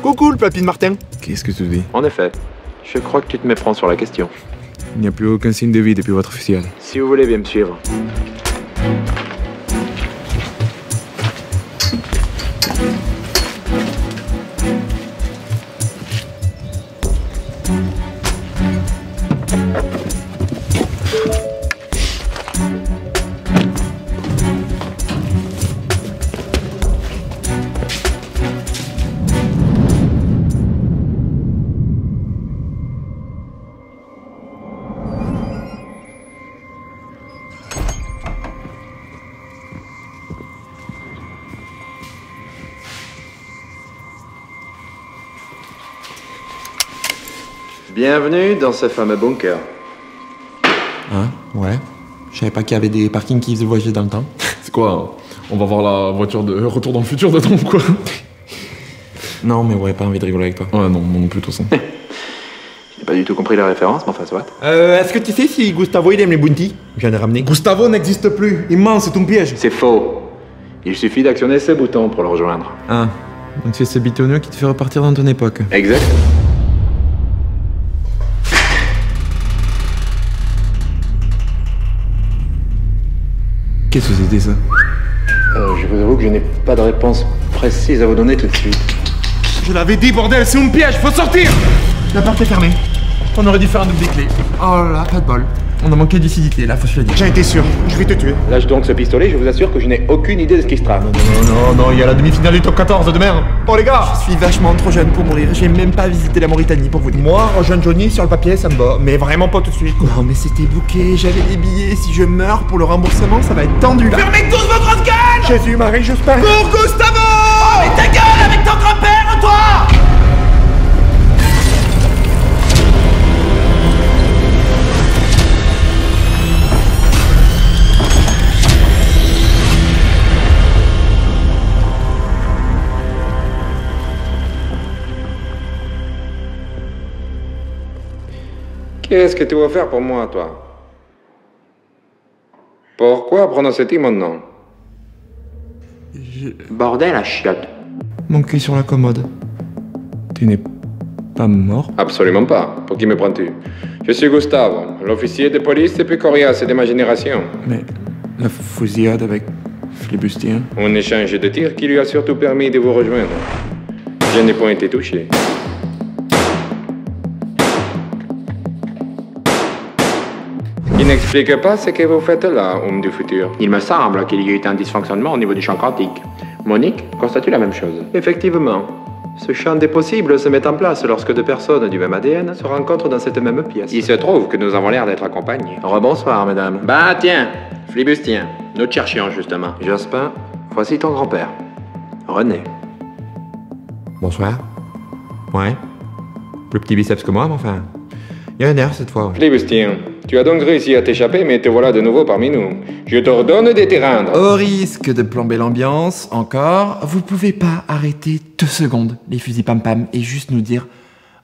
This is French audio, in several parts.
Coucou le papy de Martin. Qu'est-ce que tu dis? En effet, je crois que tu te méprends sur la question. Il n'y a plus aucun signe de vie depuis votre fusillade. Si vous voulez bien me suivre. Bienvenue dans ce fameux bunker. Hein? Ouais. Je savais pas qu'il y avait des parkings qui faisaient voyager dans le temps. C'est quoi? On va voir la voiture de Retour dans le futur dedans ou quoi? Non, mais ouais, pas envie de rigoler avec toi. Ouais, non, moi non plus, de toute façon. J'ai pas du tout compris la référence, mais enfin, soit. Est-ce que tu sais si Gustavo il aime les bounties? Je viens de ramener. Gustavo n'existe plus. Il ment, c'est ton piège. C'est faux. Il suffit d'actionner ce bouton pour le rejoindre. Ah. Donc c'est ce bitonneux qui te fait repartir dans ton époque. Exact. Qu'est-ce que c'était ça? Je vous avoue que je n'ai pas de réponse précise à vous donner tout de suite. Je l'avais dit, bordel, c'est mon piège, faut sortir! La porte est fermée. On aurait dû faire un double des clés. Oh là là, pas de bol. On a manqué de lucidité là, faut se le dire. J'en étais sûr, je vais te tuer. Lâche donc ce pistolet, je vous assure que je n'ai aucune idée de ce qui se trame. Non, il y a la demi-finale du top 14 demain. Oh les gars! Je suis vachement trop jeune pour mourir. J'ai même pas visité la Mauritanie pour vous dire. Moi, rejoindre Johnny sur le papier, ça me va. Mais vraiment pas tout de suite. Non mais c'était bouqué, j'avais des billets. Si je meurs pour le remboursement, ça va être tendu là. Fermez tous vos grosses gueules! Jésus, Marie, Jospin. Pour Gustavo! Oh, mais ta gueule avec ton grand-père, toi! Qu'est-ce que tu vas faire pour moi, toi? Pourquoi prononcer mon nom? Bordel à chiotte. Mon cul sur la commode. Tu n'es pas mort? Absolument pas. Pour qui me prends-tu? Je suis Gustavo, l'officier de police le plus coriace de ma génération. Mais la fusillade avec Flibustien. Un échange de tirs qui lui a surtout permis de vous rejoindre. Je n'ai point été touché. Ce qui n'explique pas ce que vous faites là, homme du futur. Il me semble qu'il y a eu un dysfonctionnement au niveau du champ quantique. Monique constate la même chose. Effectivement. Ce champ des possibles se met en place lorsque deux personnes du même ADN se rencontrent dans cette même pièce. Il se trouve que nous avons l'air d'être accompagnés. Rebonsoir, mesdames. Bah tiens, Flibustien, nous te cherchions justement. Jospin, voici ton grand-père. René. Bonsoir. Ouais. Plus petit biceps que moi, mais enfin. Il y a un air cette fois. Flibustien, tu as donc réussi à t'échapper, mais te voilà de nouveau parmi nous. Je t'ordonne de te rendre. Au risque de plomber l'ambiance, encore, vous pouvez pas arrêter 2 secondes les fusils pam-pam et juste nous dire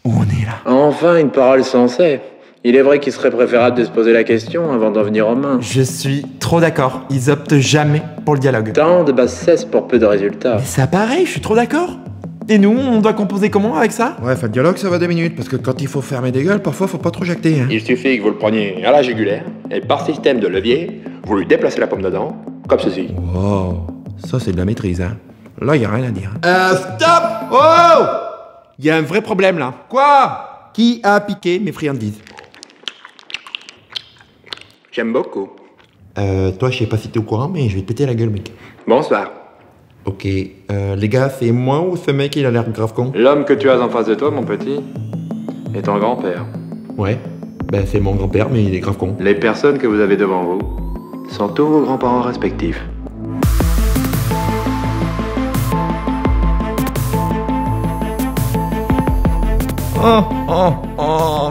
où on est là. Enfin, une parole sensée. Il est vrai qu'il serait préférable de se poser la question avant d'en venir aux mains. Je suis trop d'accord, ils optent jamais pour le dialogue. Tant de bassesse pour peu de résultats. Mais ça pareil, je suis trop d'accord. Et nous, on doit composer comment avec ça? Ouais, enfin, le dialogue, ça va 2 minutes, parce que quand il faut fermer des gueules, parfois, faut pas trop jacter, hein. Il suffit que vous le preniez à la jugulaire, et par système de levier, vous lui déplacez la pomme dedans, comme ceci. Wow, ça c'est de la maîtrise, hein. Là, y a rien à dire. Stop! Oh! Y a un vrai problème là. Quoi? Qui a piqué mes friandises? J'aime beaucoup. Toi, je sais pas si t'es au courant, mais je vais te péter la gueule, mec. Bonsoir. Ok, les gars, c'est moi ou ce mec, il a l'air grave con? L'homme que tu as en face de toi, mon petit, est ton grand-père. Ouais, ben c'est mon grand-père, mais il est grave con. Les personnes que vous avez devant vous sont tous vos grands-parents respectifs.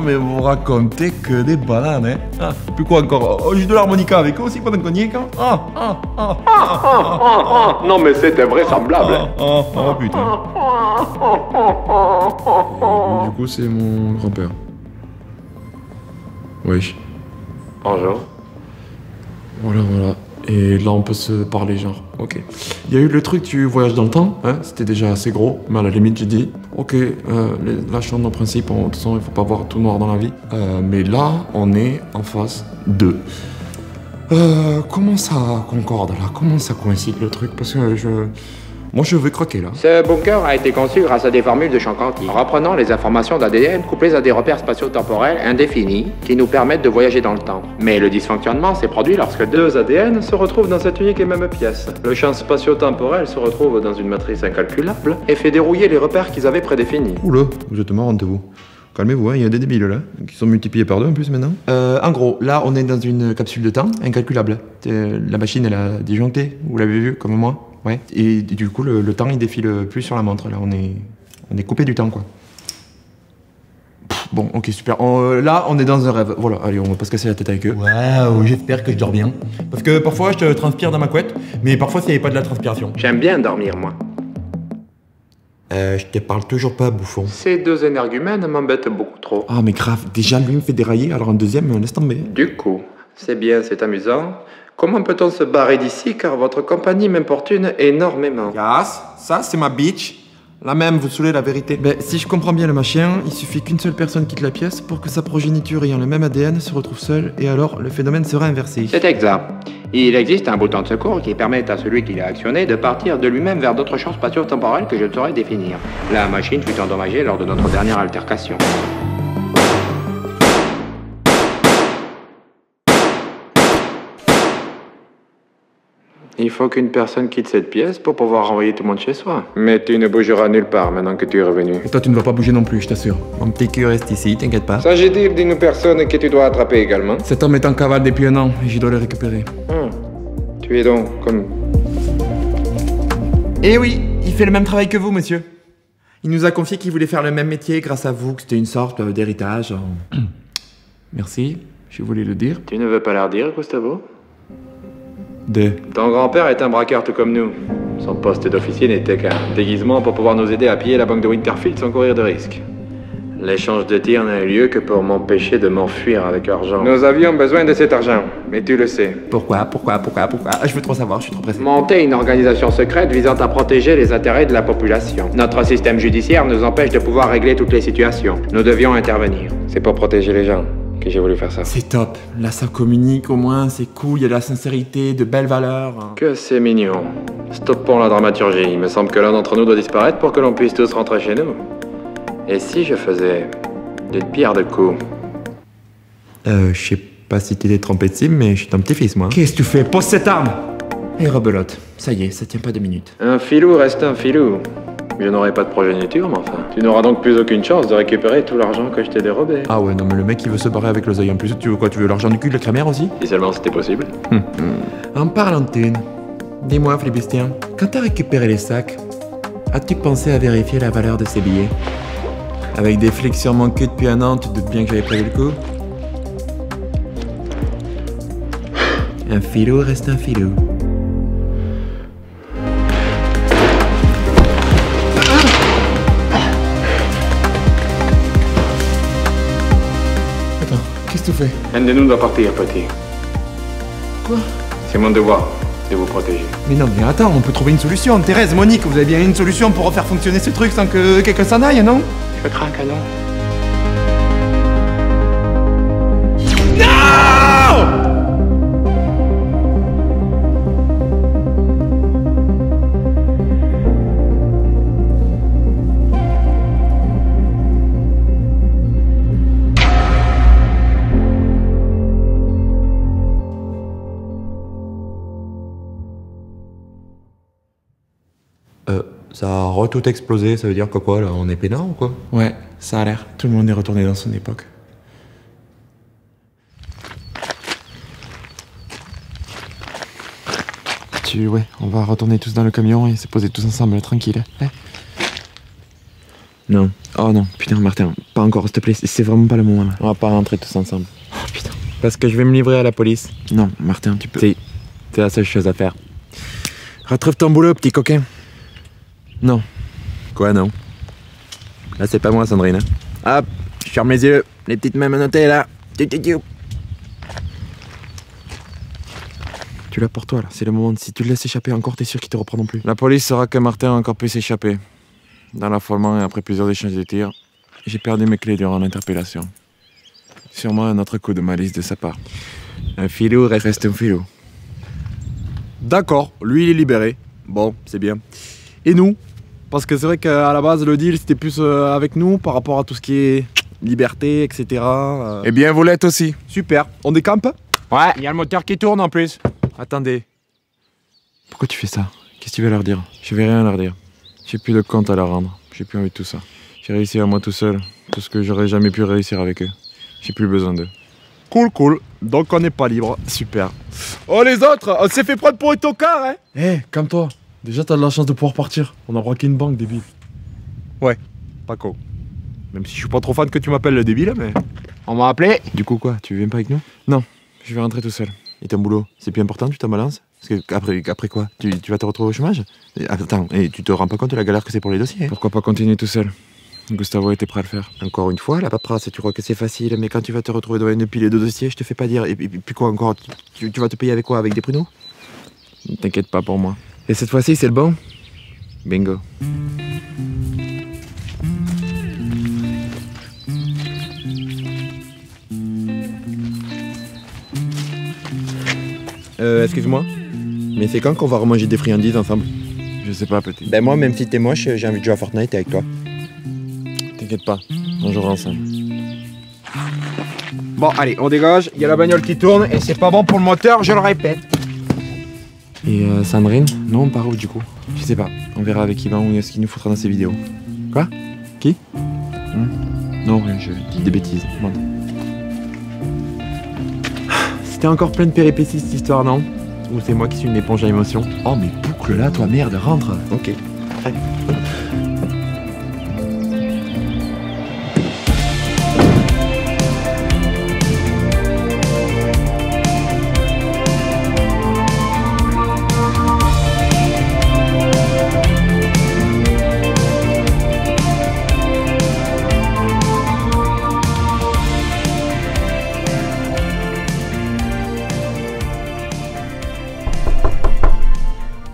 Mais vous racontez que des bananes, hein. Ah, puis quoi encore? Oh, j'ai de l'harmonica avec eux aussi pendant qu'on y est, quand? Non mais c'est invraisemblable. Oh putain. Du coup, c'est mon grand-père. Wesh. Bonjour. Voilà. Et là, on peut se parler, genre. ok. Il y a eu le truc du voyage dans le temps, hein, c'était déjà assez gros, mais à la limite j'ai dit, ok, la chambre en principe, de toute façon il faut pas voir tout noir dans la vie. Mais là, on est en phase 2. Comment ça concorde là? Comment ça coïncide le truc? Parce que moi je veux croquer là. Ce bunker a été conçu grâce à des formules de champ quantique, reprenant les informations d'ADN couplées à des repères spatio-temporels indéfinis qui nous permettent de voyager dans le temps. Mais le dysfonctionnement s'est produit lorsque deux ADN se retrouvent dans cette unique et même pièce. Le champ spatio-temporel se retrouve dans une matrice incalculable et fait dérouiller les repères qu'ils avaient prédéfinis. Oula, vous êtes marrante vous. Calmez-vous, hein, il y a des débiles là, qui sont multipliés par 2 en plus maintenant. En gros, là on est dans une capsule de temps incalculable. La machine elle a disjoncté, vous l'avez vu comme moi? Ouais. Et du coup le temps il défile plus sur la montre, là on est coupé du temps quoi. Bon, ok, super. Là on est dans un rêve, voilà, allez on va pas se casser la tête avec eux. Waouh, j'espère que je dors bien. Parce que parfois je transpire dans ma couette, mais parfois c'est pas de la transpiration. J'aime bien dormir, moi. Je te parle toujours pas, bouffon. Ces deux énergumènes m'embêtent beaucoup trop. Ah mais grave, déjà lui me fait dérailler, alors un deuxième, laisse tomber. Du coup, c'est bien, c'est amusant. Comment peut-on se barrer d'ici car votre compagnie m'importune énormément? Gas, ça c'est ma bitch. La même, vous saoulez la vérité. Ben, si je comprends bien le machin, il suffit qu'une seule personne quitte la pièce pour que sa progéniture ayant le même ADN se retrouve seule, et alors le phénomène sera inversé. C'est exact. Il existe un bouton de secours qui permet à celui qui l'a actionné de partir de lui-même vers d'autres champs spatio-temporels que je ne saurais définir. La machine fut endommagée lors de notre dernière altercation. Il faut qu'une personne quitte cette pièce pour pouvoir renvoyer tout le monde chez soi. Mais tu ne bougeras nulle part maintenant que tu es revenu. Et toi tu ne vas pas bouger non plus, je t'assure. Mon petit cul reste ici, t'inquiète pas. S'agit-il d'une personne que tu dois attraper également? Cet homme est en cavale depuis 1 an, et je dois le récupérer. Tu es donc comme... Eh oui, il fait le même travail que vous, monsieur. Il nous a confié qu'il voulait faire le même métier grâce à vous, que c'était une sorte d'héritage. Merci, je voulais le dire. Tu ne veux pas leur dire, Gustavo? De... Ton grand-père est un braqueur tout comme nous. Son poste d'officier n'était qu'un déguisement pour pouvoir nous aider à piller la banque de Winterfield sans courir de risque. L'échange de tirs n'a eu lieu que pour m'empêcher de m'enfuir avec argent. Nous avions besoin de cet argent, mais tu le sais. Pourquoi? Je veux trop savoir, je suis trop pressé. Monter une organisation secrète visant à protéger les intérêts de la population. Notre système judiciaire nous empêche de pouvoir régler toutes les situations. Nous devions intervenir. C'est pour protéger les gens que j'ai voulu faire ça. C'est top. Là, ça communique au moins, c'est cool, il y a de la sincérité, de belles valeurs. Que c'est mignon. Stoppons la dramaturgie. Il me semble que l'un d'entre nous doit disparaître pour que l'on puisse tous rentrer chez nous. Et si je faisais d'une pierre deux coups? Je sais pas si t'es trompé de cible, mais je suis ton petit-fils, moi. Qu'est-ce que tu fais? Pose cette arme! Et rebelote. Ça y est, ça tient pas 2 minutes. Un filou reste un filou. Je n'aurai pas de progéniture, mais enfin. Tu n'auras donc plus aucune chance de récupérer tout l'argent que je t'ai dérobé. Ah ouais, non mais le mec il veut se barrer avec l'oseille en plus. Tu veux quoi? Tu veux l'argent du cul de la crémière aussi? Si seulement c'était possible. En parlant de thunes, dis-moi, Philibustien, quand t'as récupéré les sacs, as-tu pensé à vérifier la valeur de ces billets? Avec des flics sur mon cul depuis 1 an, tu te doutes bien que j'avais prévu le coup? Un filou reste un filou. Attends, qu'est-ce que tu fais? Un de nous doit partir, petit. Quoi? C'est mon devoir de vous protéger. Mais non, mais attends, on peut trouver une solution. Thérèse, Monique, vous avez bien une solution pour refaire fonctionner ce truc sans que quelqu'un s'en aille, non? Je crains que non. Ça a tout explosé, ça veut dire que quoi là, on est peinard ou quoi? Ouais, ça a l'air. Tout le monde est retourné dans son époque. Ouais, on va retourner tous dans le camion et se poser tous ensemble, tranquille. Ouais. Non. Oh non, putain, Martin, pas encore, s'il te plaît, c'est vraiment pas le moment là. On va pas rentrer tous ensemble. Oh putain. Parce que je vais me livrer à la police. Non, Martin, tu peux. C'est la seule chose à faire. Retrouve ton boulot, petit coquin. Non. Quoi, non? Là, c'est pas moi, Sandrine. Hop, je ferme les yeux. Les petites mains menottées, là. Tu Tu l'as pour toi là, c'est le moment. Si tu le laisses échapper encore, t'es sûr qu'il te reprend non plus. La police saura que Martin a encore pu s'échapper. Dans l'affolement et après plusieurs échanges de tirs, j'ai perdu mes clés durant l'interpellation. Sûrement un autre coup de malice de sa part. Un filou reste un filou. D'accord, lui il est libéré. Bon, c'est bien. Et nous? Parce que c'est vrai qu'à la base, le deal c'était plus avec nous par rapport à tout ce qui est liberté, etc. Eh bien, vous l'êtes aussi. Super, on décampe? Ouais, il y a le moteur qui tourne en plus. Attendez. Pourquoi tu fais ça? Qu'est-ce que tu vas leur dire? Je vais rien leur dire. J'ai plus de compte à leur rendre. J'ai plus envie de tout ça. J'ai réussi à moi tout seul. Tout ce que j'aurais jamais pu réussir avec eux. J'ai plus besoin d'eux. Cool, cool. Donc on n'est pas libre. Super. Oh les autres, on s'est fait prendre pour un tocard, hein? Eh, calme-toi. Déjà, t'as de la chance de pouvoir partir. On a braqué une banque, débile. Ouais, pas con. Même si je suis pas trop fan que tu m'appelles le débile, mais... On m'a appelé. Du coup, quoi? Tu viens pas avec nous? Non, je vais rentrer tout seul. Et ton boulot, c'est plus important, tu t'en balances? Parce que après quoi? Tu vas te retrouver au chômage? Attends, et tu te rends pas compte de la galère que c'est pour les dossiers? Pourquoi pas continuer tout seul? Gustavo était prêt à le faire. Encore une fois, la paperasse, tu crois que c'est facile, mais quand tu vas te retrouver devant une pile de dossiers, je te fais pas dire. Et puis quoi encore? Tu vas te payer avec quoi? Avec des pruneaux? Ne t'inquiète pas pour moi. Et cette fois-ci, c'est le bon? Bingo. Excuse-moi, mais c'est quand qu'on va remanger des friandises ensemble? Je sais pas, petit. Ben moi, même si t'es moche, j'ai envie de jouer à Fortnite avec toi. T'inquiète pas, on jouera ensemble. Bon, allez, on dégage. Il y a la bagnole qui tourne et c'est pas bon pour le moteur, je le répète. Et Sandrine? Non, on part où du coup? Je sais pas. On verra avec Yvan où est-ce qu'il nous foutra dans ses vidéos. Quoi? Qui? Non, rien, je dis des bêtises. Bon. C'était encore plein de péripéties cette histoire, non? Ou c'est moi qui suis une éponge à émotions? Oh, mais boucle là, toi, merde, rentre. Ok. Allez.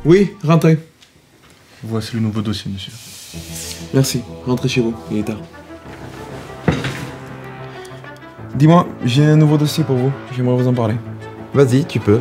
Oui, rentrez. Voici le nouveau dossier, monsieur. Merci, rentrez chez vous, il est tard. Dis-moi, j'ai un nouveau dossier pour vous. J'aimerais vous en parler. Vas-y, tu peux.